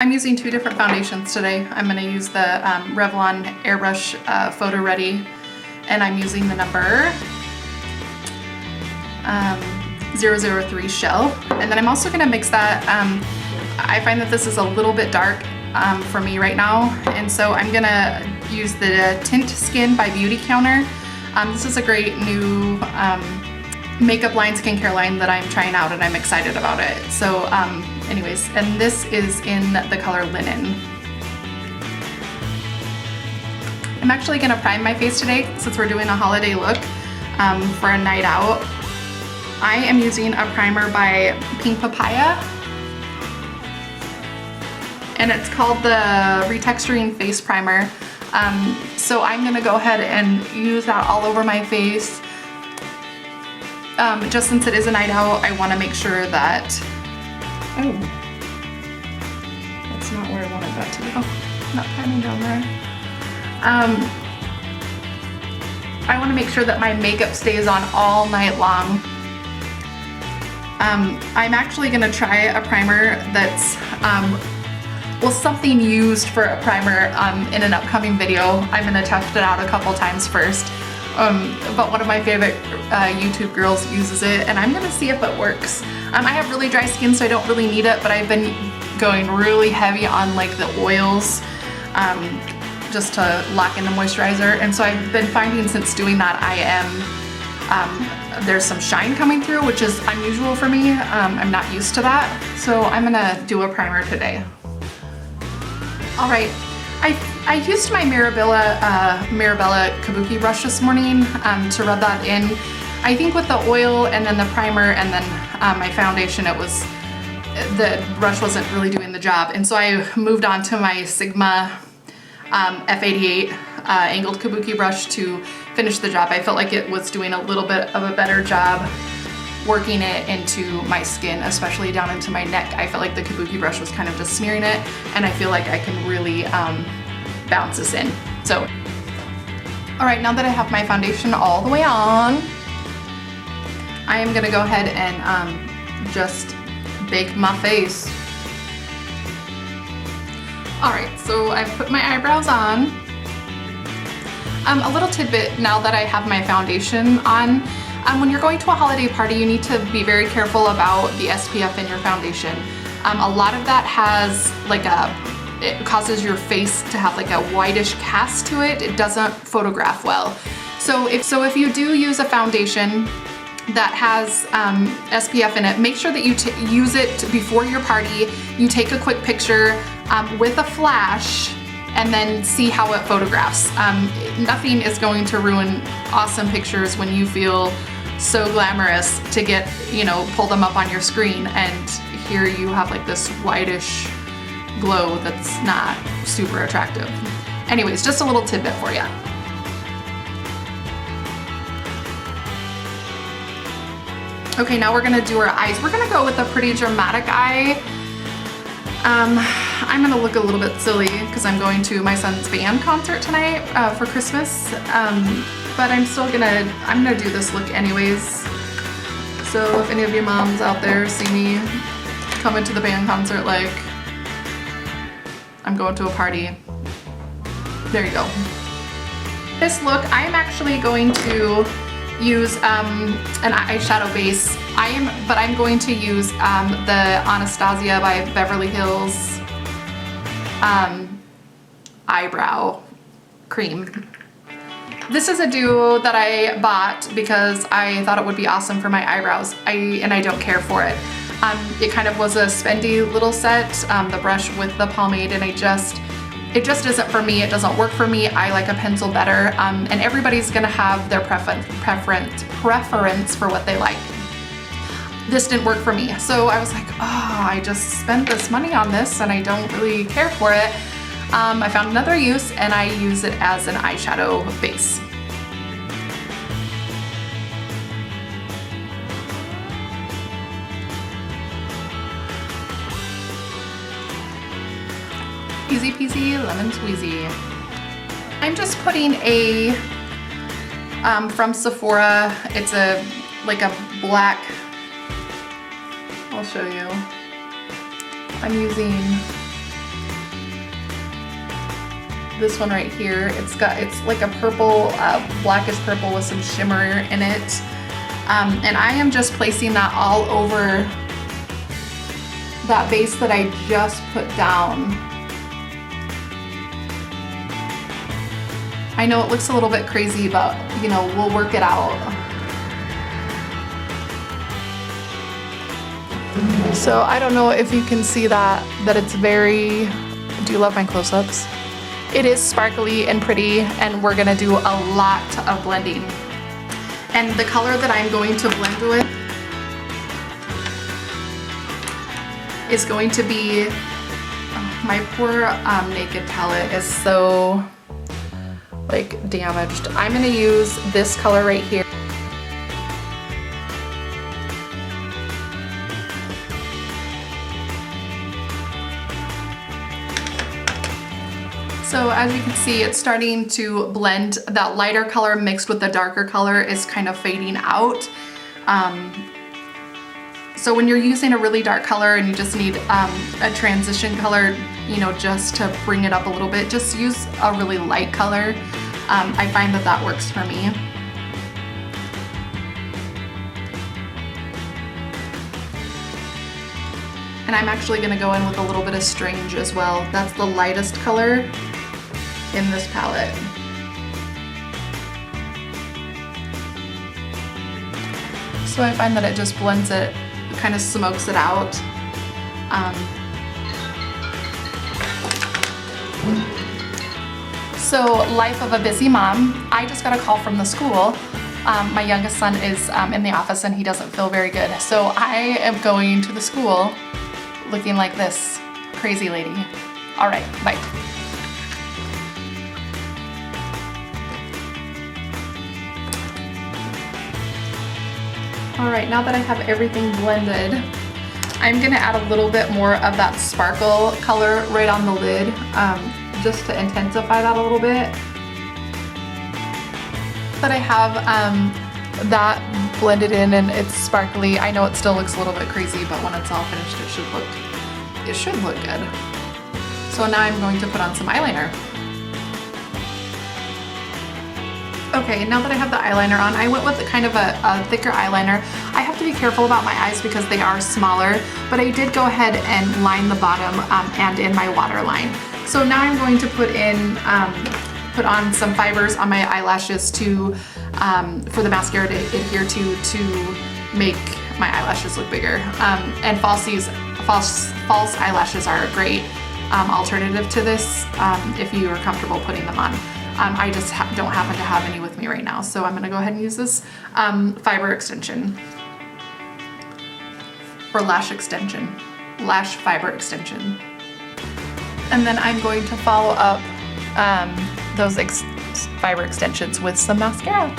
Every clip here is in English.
I'm using two different foundations today. I'm going to use the Revlon Airbrush Photo Ready, and I'm using the number 003 Shell. And then I'm also going to mix that. I find that this is a little bit dark for me right now, and so I'm going to use the Tint Skin by Beautycounter. This is a great new makeup line, skincare line that I'm trying out, and I'm excited about it. So anyways, and this is in the color Linen. I'm actually gonna prime my face today since we're doing a holiday look for a night out. I am using a primer by Pink Papaya, and it's called the Retexturing Face Primer. So I'm gonna go ahead and use that all over my face. Just since it is a night out, I wanna make sure that, oh, that's not where I wanted that to go. Not priming down there. I wanna make sure that my makeup stays on all night long. I'm actually gonna try a primer that's, well, something used for a primer in an upcoming video. I'm gonna test it out a couple times first. But one of my favorite YouTube girls uses it, and I'm gonna see if it works. I have really dry skin, so I don't really need it, but I've been going really heavy on like the oils just to lock in the moisturizer. And so I've been finding since doing that there's some shine coming through, which is unusual for me. I'm not used to that. So I'm gonna do a primer today. All right. I used my Mirabella Kabuki brush this morning to rub that in. I think with the oil and then the primer and then my foundation, the brush wasn't really doing the job. And so I moved on to my Sigma F88 angled Kabuki brush to finish the job. I felt like it was doing a little bit of a better job working it into my skin, especially down into my neck. I felt like the Kabuki brush was kind of just smearing it, and I feel like I can really bounce this in. So, all right, now that I have my foundation all the way on, I am gonna go ahead and just bake my face. All right, so I've put my eyebrows on. A little tidbit now that I have my foundation on, when you're going to a holiday party, you need to be very careful about the SPF in your foundation. A lot of that has like it causes your face to have like a whitish cast to it. It doesn't photograph well. So if you do use a foundation that has SPF in it, make sure that you use it before your party. You take a quick picture with a flash and then see how it photographs. Nothing is going to ruin awesome pictures when you feel so glamorous to get, pull them up on your screen, and here you have like this whitish glow that's not super attractive. Anyways, just a little tidbit for you. Okay, now we're gonna do our eyes. We're gonna go with a pretty dramatic eye. I'm gonna look a little bit silly because I'm going to my son's band concert tonight for Christmas. But I'm gonna do this look anyways. So if any of you moms out there see me coming to the band concert like I'm going to a party, there you go. This look, I'm actually going to use an eyeshadow base. I'm going to use the Anastasia by Beverly Hills eyebrow cream. This is a duo that I bought because I thought it would be awesome for my eyebrows, and I don't care for it. It kind of was a spendy little set, the brush with the pomade, and it just isn't for me. It doesn't work for me. I like a pencil better, and everybody's gonna have their preference for what they like. This didn't work for me, so I was like, oh, I just spent this money on this and I don't really care for it. I found another use, and I use it as an eyeshadow base. Easy peasy, lemon squeezy. I'm just putting a, from Sephora, it's like a black, I'll show you. I'm using this one right here. It's like a purple, blackish purple with some shimmer in it. And I am just placing that all over that base that I just put down. I know it looks a little bit crazy, but you know, we'll work it out. So I don't know if you can see that it's very, do you love my close-ups? It is sparkly and pretty, and we're gonna do a lot of blending. And the color that I'm going to blend with is going to be, oh, my poor Naked palette is so like damaged. I'm gonna use this color right here. So as you can see, it's starting to blend. That lighter color mixed with the darker color is kind of fading out. So when you're using a really dark color and you just need a transition color, you know, just to bring it up a little bit, just use a really light color. I find that that works for me. And I'm actually gonna go in with a little bit of Strange as well. That's the lightest color in this palette. So I find that it just blends it, kind of smokes it out. So life of a busy mom. I just got a call from the school. My youngest son is in the office and he doesn't feel very good. So I am going to the school looking like this crazy lady. All right, bye. All right, now that I have everything blended, I'm gonna add a little bit more of that sparkle color right on the lid, just to intensify that a little bit. But I have that blended in and it's sparkly. I know it still looks a little bit crazy, but when it's all finished, it should look good. So now I'm going to put on some eyeliner. Okay, now that I have the eyeliner on, I went with kind of a thicker eyeliner. I have to be careful about my eyes because they are smaller, but I did go ahead and line the bottom and in my waterline. So now I'm going to put on some fibers on my eyelashes to for the mascara to adhere to make my eyelashes look bigger. And false eyelashes are a great alternative to this if you are comfortable putting them on. I just don't happen to have any with me right now, so I'm gonna go ahead and use this fiber extension, or lash fiber extension. And then I'm going to follow up those fiber extensions with some mascara.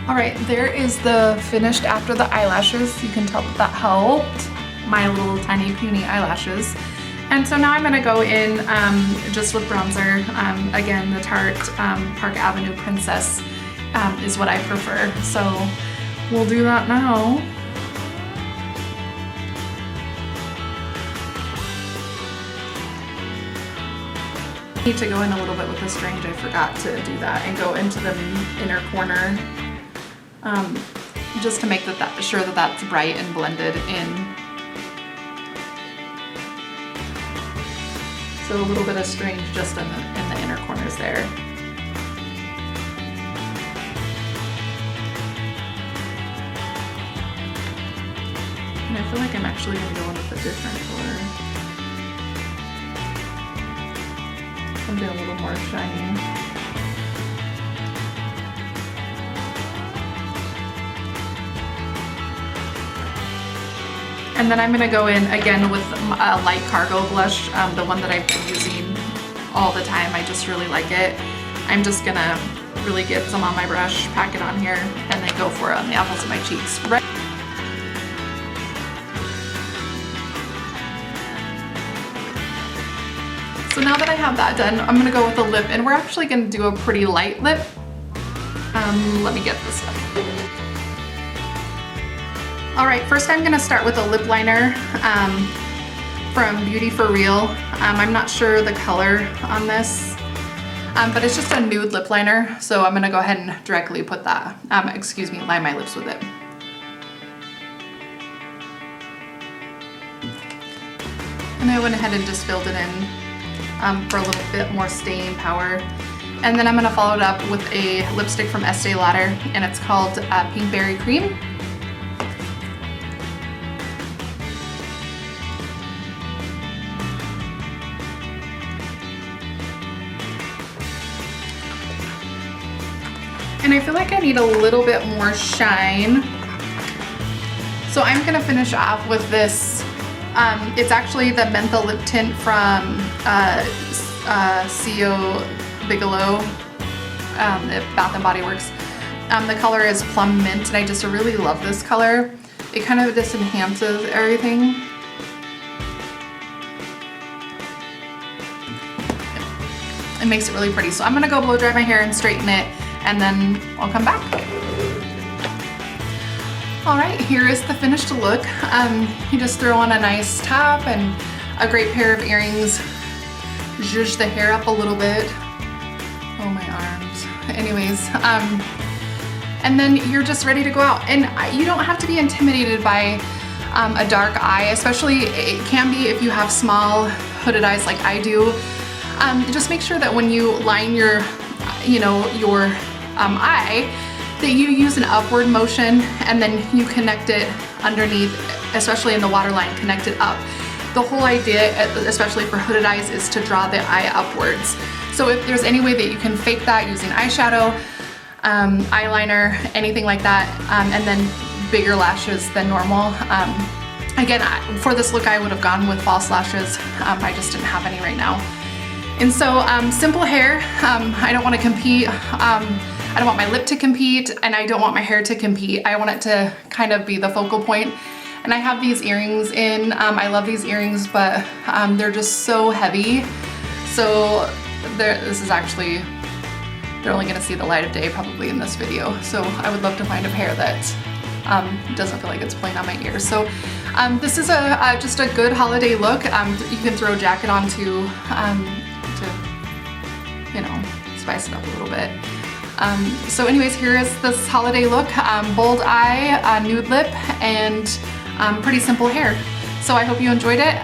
All right, there is the finished after the eyelashes. You can tell that helped my little tiny puny eyelashes. And so now I'm gonna go in just with bronzer. Again, the Tarte Park Avenue Princess is what I prefer. So we'll do that now. I need to go in a little bit with the Strange. I forgot to do that and go into the inner corner just to make sure that that's bright and blended in. So a little bit of Strange just in the inner corners there. And I feel like I'm actually going to go in with a different color. Something a little more shiny. And then I'm gonna go in again with a light cargo blush, the one that I've been using all the time. I just really like it. I'm just gonna really get some on my brush, pack it on here, and then go for it on the apples of my cheeks. Right. So now that I have that done, I'm gonna go with a lip, and we're actually gonna do a pretty light lip. Let me get this stuff. All right, first I'm gonna start with a lip liner from Beauty For Real. I'm not sure the color on this, but it's just a nude lip liner. So I'm gonna go ahead and directly put that, line my lips with it. And I went ahead and just filled it in for a little bit more staying power. And then I'm gonna follow it up with a lipstick from Estee Lauder, and it's called Pink Berry Cream. And I feel like I need a little bit more shine. So I'm gonna finish off with this. It's actually the menthol lip tint from C.O. Bigelow, Bath and Body Works. The color is Plum Mint, and I just really love this color. It kind of just enhances everything. It makes it really pretty. So I'm gonna go blow dry my hair and straighten it, and then I'll come back. All right, here is the finished look. You just throw on a nice top and a great pair of earrings. Zhuzh the hair up a little bit. Oh, my arms. Anyways, and then you're just ready to go out. And you don't have to be intimidated by a dark eye, especially it can be if you have small hooded eyes like I do. Just make sure that when you line your, your eye, that you use an upward motion and then you connect it underneath, especially in the waterline, connect it up. The whole idea, especially for hooded eyes, is to draw the eye upwards. So if there's any way that you can fake that using eyeshadow, eyeliner, anything like that, and then bigger lashes than normal. Again, for this look I would have gone with false lashes. I just didn't have any right now. And so simple hair. I don't want to compete. I don't want my lip to compete, and I don't want my hair to compete. I want it to kind of be the focal point. And I have these earrings in. I love these earrings, but they're just so heavy. So this is actually, they're only gonna see the light of day probably in this video. So I would love to find a pair that doesn't feel like it's pulling on my ears. So this is just a good holiday look. You can throw a jacket on to spice it up a little bit. So anyways, here is this holiday look. Bold eye, nude lip, and pretty simple hair. So I hope you enjoyed it.